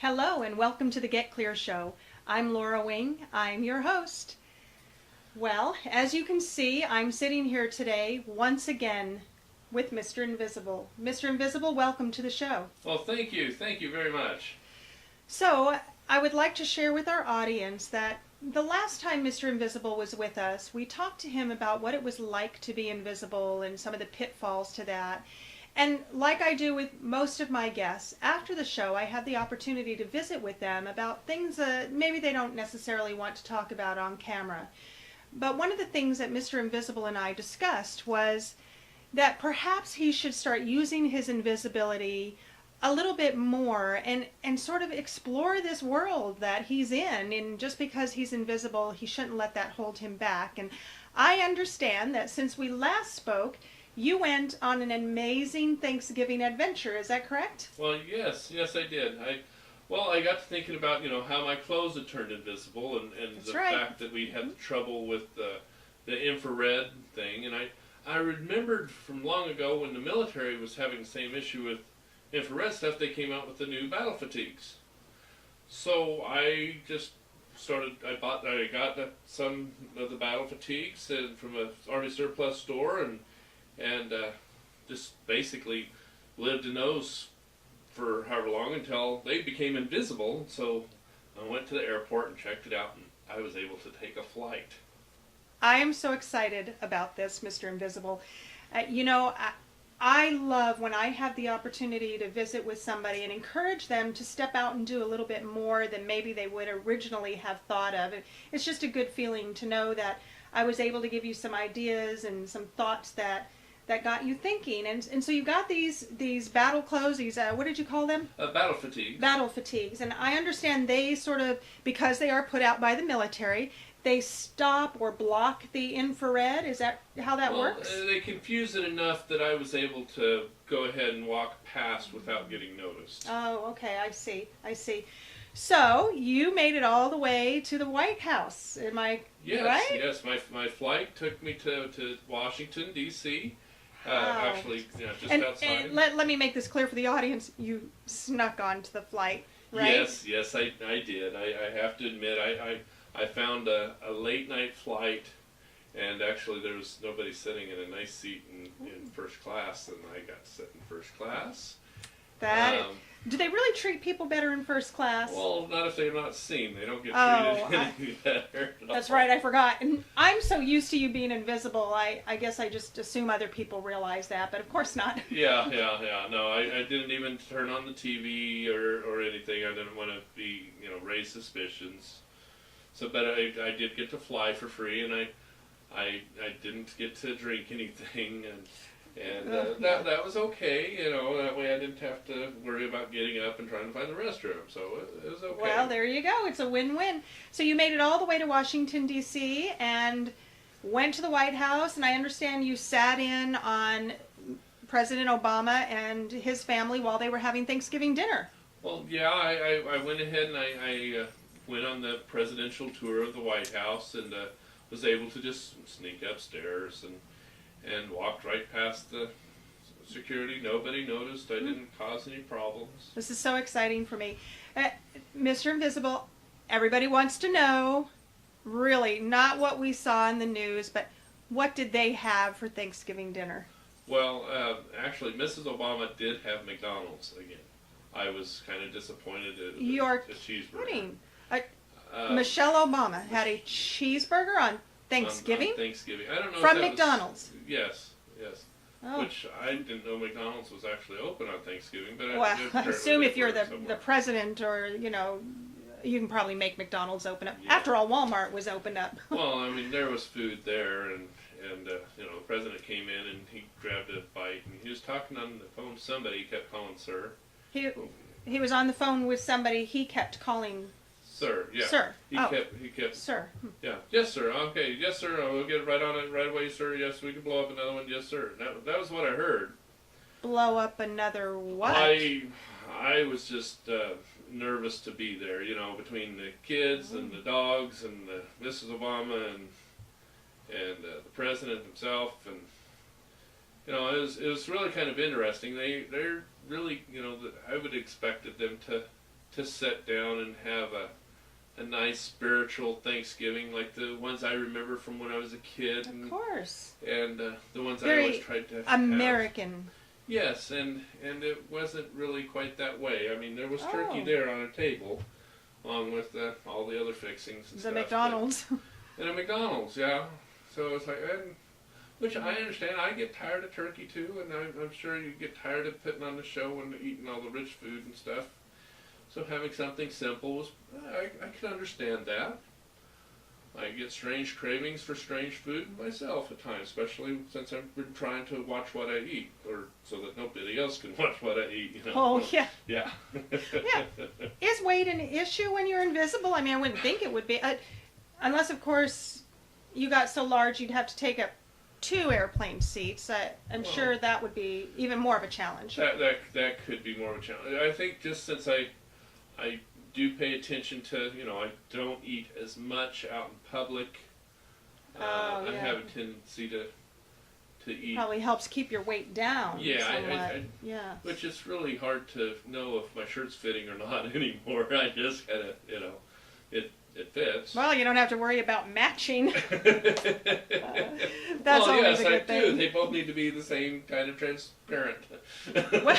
Hello and welcome to the Get Clear Show. I'm Laura Wing. I'm your host. Well, as you can see, I'm sitting here today once again with Mr. Invisible. Mr. Invisible, welcome to the show. Well, thank you. Thank you very much. So, I would like to share with our audience that the last time Mr. Invisible was with us, we talked to him about what it was like to be invisible and some of the pitfalls to that. And like I do with most of my guests, after the show I had the opportunity to visit with them about things that maybe they don't necessarily want to talk about on camera. But one of the things that Mr. Invisible and I discussed was that perhaps he should start using his invisibility a little bit more and sort of explore this world that he's in. And just because he's invisible, he shouldn't let that hold him back. And I understand that since we last spoke, you went on an amazing Thanksgiving adventure. Is that correct? Well, yes, I did. I got to thinking about how my clothes had turned invisible, and That's the right. fact that we had trouble with the infrared thing, and I remembered from long ago when the military was having the same issue with infrared stuff. They came out with the new battle fatigues. So I just I got some of the battle fatigues from a Army surplus store, and just basically lived in those for however long until they became invisible. So I went to the airport and checked it out, and I was able to take a flight. I am so excited about this, Mr. Invisible. I love when I have the opportunity to visit with somebody and encourage them to step out and do a little bit more than maybe they would originally have thought of. It's just a good feeling to know that I was able to give you some ideas and some thoughts that got you thinking. And so you got these battle clothes, what did you call them? Battle fatigues. Battle fatigues. And I understand they sort of, because they are put out by the military, they stop or block the infrared. Is that how that works? They confused it enough that I was able to go ahead and walk past without getting noticed. Oh, okay, I see. So, you made it all the way to the White House, am I right? Yes, my flight took me to Washington, D.C., Wow. actually, just And outside. let me make this clear for the audience. You snuck onto the flight, right? Yes, I did. I have to admit, I found a late night flight, and actually there was nobody sitting in a nice seat in first class, and I got to sit in first class. Do they really treat people better in first class? Well, not if they're not seen. They don't get treated any better. That's right, I forgot. And I'm so used to you being invisible, I guess I just assume other people realize that, but of course not. Yeah. No, I didn't even turn on the TV or anything. I didn't want to be, raise suspicions. So, but I did get to fly for free, and I didn't get to drink anything, and that was okay. That way I didn't have to worry about getting up and trying to find the restroom. So it was okay. Well, there you go. It's a win-win. So you made it all the way to Washington, D.C., and went to the White House, and I understand you sat in on President Obama and his family while they were having Thanksgiving dinner. Well, yeah, I went ahead and I went on the presidential tour of the White House, and was able to just sneak upstairs and walked right past the security. Nobody noticed. I didn't cause any problems. This is so exciting for me. Mr. Invisible, everybody wants to know, really, not what we saw in the news, but what did they have for Thanksgiving dinner? Well, actually, Mrs. Obama did have McDonald's again. I was kind of disappointed at You're the cheeseburger. kidding. Michelle Obama had a cheeseburger on Thanksgiving? On Thanksgiving. I don't know From if that McDonald's? Yes. Oh. Which I didn't know McDonald's was actually open on Thanksgiving. But Well, I apparently assume they if you're were the somewhere. president or, you can probably make McDonald's open up. Yeah. After all, Walmart was opened up. Well, I mean, there was food there, and the president came in and he grabbed a bite, and he was talking on the phone to somebody. He kept calling sir. He was on the phone with somebody. He kept calling Sir, yeah. Sir. He kept. Sir. Yeah. Yes, sir. Okay. Yes, sir. We'll get right on it right away, sir. Yes, we can blow up another one. Yes, sir. That was what I heard. Blow up another what? I was just nervous to be there. Between the kids and the dogs and Mrs. Obama and the president himself, and it was really kind of interesting. They're really I would have expected them to to sit down and have a nice spiritual Thanksgiving like the ones I remember from when I was a kid. Of course. And the ones I Very always tried to American. Yes, and it wasn't really quite that way. I mean, there was turkey Oh. there on a table, along with all the other fixings and The stuff. McDonald's. And a McDonald's, yeah. So it's like, which I understand. I get tired of turkey too, and I'm sure you get tired of putting on the show and eating all the rich food and stuff. So having something simple was, I can understand that. I get strange cravings for strange food myself at times, especially since I've been trying to watch what I eat, or so that nobody else can watch what I eat. You know? Oh, yeah. Yeah. Yeah. Is weight an issue when you're invisible? I mean, I wouldn't think it would be. Unless, of course, you got so large you'd have to take up 2 airplane seats. I'm sure that would be even more of a challenge. That could be more of a challenge. I think just since I do pay attention to, I don't eat as much out in public. I have a tendency to eat. Probably helps keep your weight down. Yeah, somewhat. Yeah. Which is really hard to know if my shirt's fitting or not anymore. I just gotta, it fits. Well, you don't have to worry about matching. That's well, always yes, a good I thing. do. They both need to be the same kind of transparent. Well,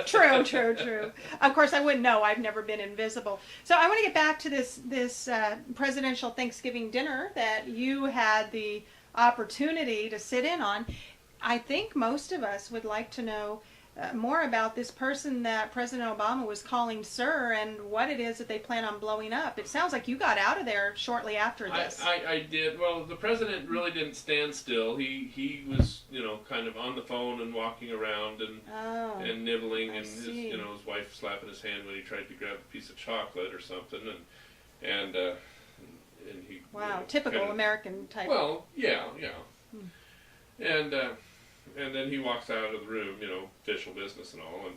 true. Of course, I wouldn't know. I've never been invisible. So I want to get back to this presidential Thanksgiving dinner that you had the opportunity to sit in on. I think most of us would like to know more about this person that President Obama was calling sir and what it is that they plan on blowing up. It sounds like you got out of there shortly after this. I did. Well, the president really didn't stand still. He was, kind of on the phone and walking around and nibbling, and his wife slapping his hand when he tried to grab a piece of chocolate or something, and he. Wow, typical American type. Well, yeah. And then he walks out of the room, official business and all, and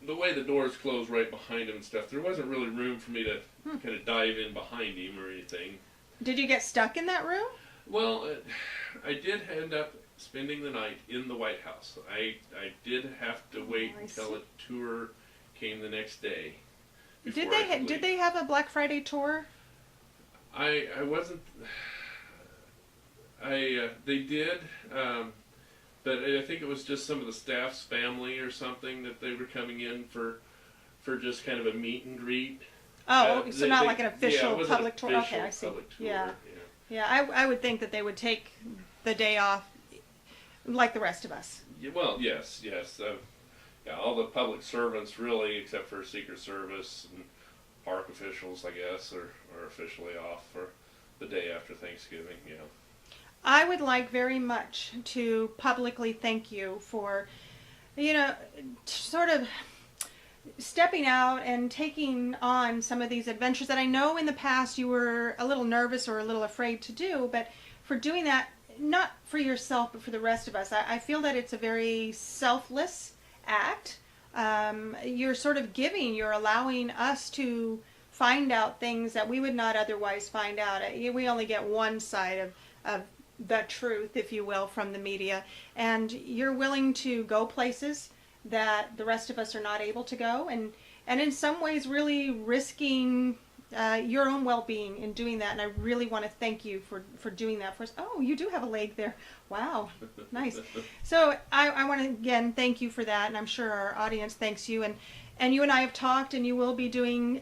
the way the doors closed right behind him and stuff, there wasn't really room for me to kind of dive in behind him or anything. Did you get stuck in that room? Well, I did end up spending the night in the White House. I did have to wait until a tour came the next day. Did they have a Black Friday tour? I wasn't. They did. But I think it was just some of the staff's family or something that they were coming in for just kind of a meet and greet. Oh, so not like an official it public tour. Official Okay, I see. Public tour, Yeah. I would think that they would take the day off like the rest of us. Yeah, well, yes. All the public servants really, except for Secret Service and park officials, I guess, are officially off for the day after Thanksgiving. Yeah. I would like very much to publicly thank you for, sort of stepping out and taking on some of these adventures that I know in the past you were a little nervous or a little afraid to do, but for doing that, not for yourself, but for the rest of us. I feel that it's a very selfless act. You're sort of giving, you're allowing us to find out things that we would not otherwise find out. We only get one side of the truth, if you will, from the media, and you're willing to go places that the rest of us are not able to go, and in some ways really risking your own well-being in doing that. And I really want to thank you for doing that for us. Oh, you do have a leg there. Wow, nice. So I want to again thank you for that, and I'm sure our audience thanks you. And you and I have talked, and you will be doing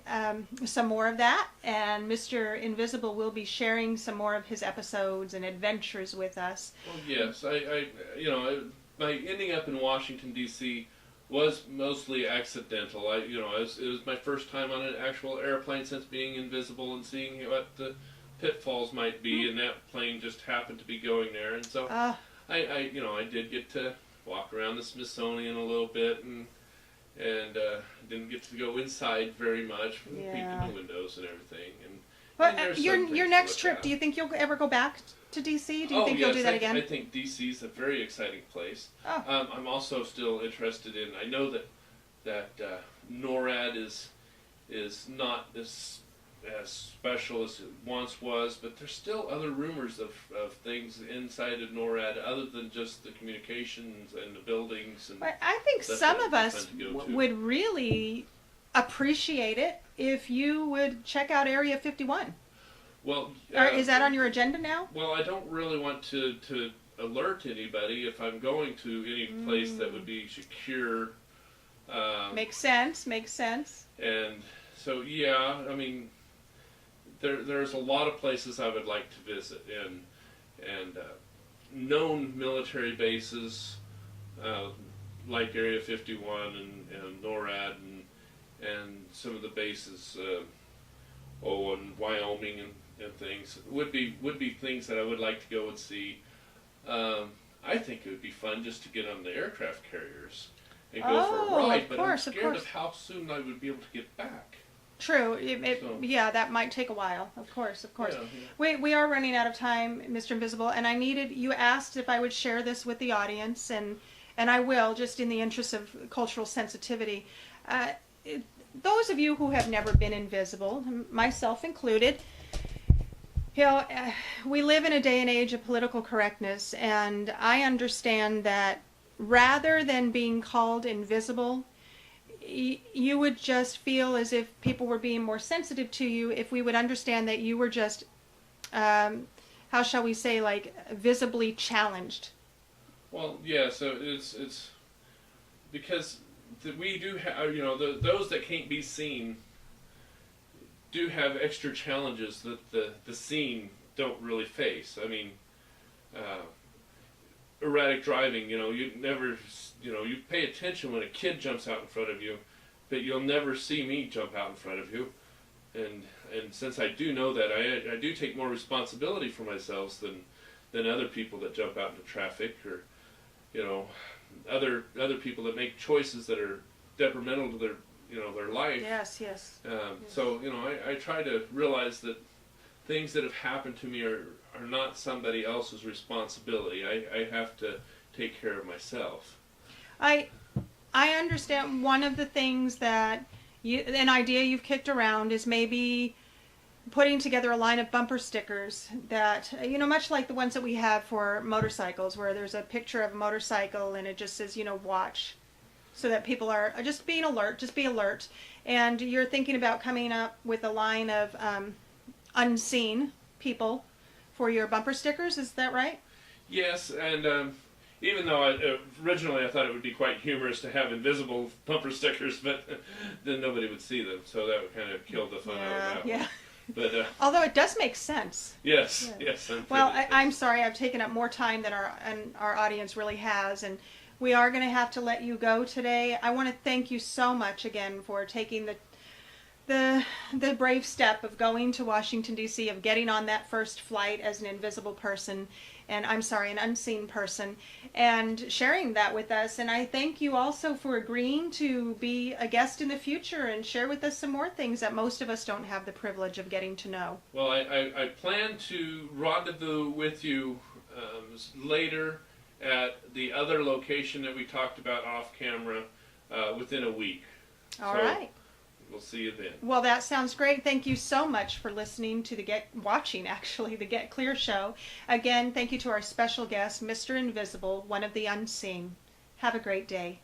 some more of that. And Mr. Invisible will be sharing some more of his episodes and adventures with us. Well, yes, my ending up in Washington D.C. was mostly accidental. It was my first time on an actual airplane since being invisible and seeing what the pitfalls might be, and that plane just happened to be going there, and so I did get to walk around the Smithsonian a little bit and didn't get to go inside very much, peek in the windows and everything. But your next trip, do you think you'll ever go back to D.C.? Do you think you'll do that again? I think D.C. is a very exciting place. Oh. I'm also still interested in. I know that NORAD is not as special as it once was, but there's still other rumors of things inside of NORAD other than just the communications and the buildings. And I think some of us would really appreciate it if you would check out Area 51. Well, Or is that on your agenda now? well, I don't really want to alert anybody if I'm going to any place that would be secure. Makes sense. Makes sense. And so, yeah, I mean, there's a lot of places I would like to visit, and known military bases like Area 51 and NORAD and some of the bases, in Wyoming and things would be things that I would like to go and see. I think it would be fun just to get on the aircraft carriers and go for a ride, but I'm scared of how soon I would be able to get back. True. So- Yeah, that might take a while. Of course. Yeah, We are running out of time, Mr. Invisible, and you asked if I would share this with the audience, and I will, just in the interest of cultural sensitivity. Those of you who have never been invisible, myself included, we live in a day and age of political correctness, and I understand that rather than being called invisible, you would just feel as if people were being more sensitive to you if we would understand that you were just, how shall we say, like visibly challenged. Well, yeah. So it's because we do have, those that can't be seen do have extra challenges that the seen don't really face. I mean, erratic driving. You never, you pay attention when a kid jumps out in front of you, but you'll never see me jump out in front of you. And since I do know that, I do take more responsibility for myself than other people that jump out into traffic, or other people that make choices that are detrimental to their life. Yes. So I try to realize that things that have happened to me are not somebody else's responsibility. I have to take care of myself. I understand. One of the things that an idea you've kicked around is maybe putting together a line of bumper stickers that, much like the ones that we have for motorcycles, where there's a picture of a motorcycle and it just says, watch, so that people are just being alert, just be alert. And you're thinking about coming up with a line of unseen people for your bumper stickers, is that right? Yes, and even though originally I thought it would be quite humorous to have invisible bumper stickers, but then nobody would see them, so that would kind of kill the fun out of that one. But although it does make sense. Yes. Well, I'm sorry, I've taken up more time than our audience really has, and we are going to have to let you go today. I want to thank you so much again for taking the brave step of going to Washington, D.C., of getting on that first flight as an invisible person, and an unseen person, and sharing that with us. And I thank you also for agreeing to be a guest in the future and share with us some more things that most of us don't have the privilege of getting to know. Well, I plan to rendezvous with you later at the other location that we talked about off camera within a week. All right. We'll see you then. Well, that sounds great. Thank you so much for listening to the Get Clear show. Again, thank you to our special guest, Mr. Invisible, one of the unseen. Have a great day.